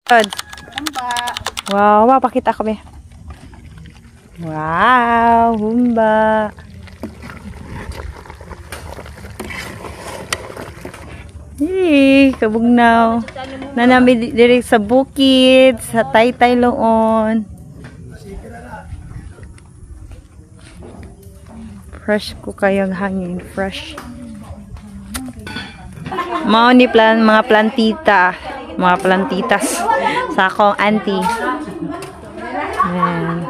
Good. Wow, mapakita kami. Wow, humba. Hey, kabugnaw. Nanami diri sa bukid, sa Taytay Loon. Fresh ko kayong hangin, fresh. Mao ni mga plantita, mga plantitas sa akong auntie. Ayan.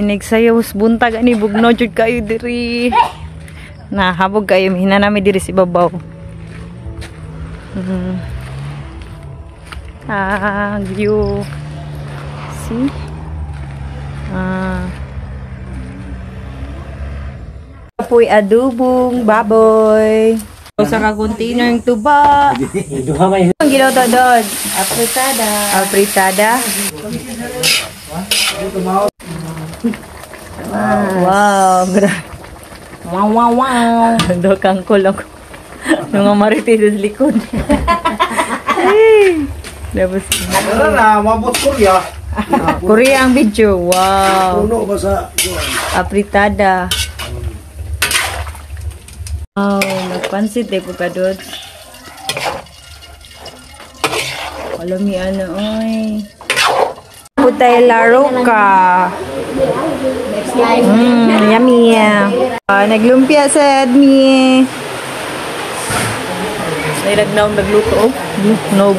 Inigsayaw buntag ani bugno jud kayo diri. Nahabog kayo hinanami diri si babaw. View. See? Apoy adubong baboy. Sa kaguntina yung tuba. Ang ginaw to doon? Apritada. Apritada. Wow, grabe. Wow, wow, wow. Do kang kulong. Yung marites sa likod. Tapos na, mabot Korea. Korea ang video. Wow. Puno ba sa Apritada. Wow, nagpansit eh po ka doon. Alam mi ano, oy. Putay laro ka. Yummy. Naglumpia sa admi. Ay nagnaw nagluto. Nog.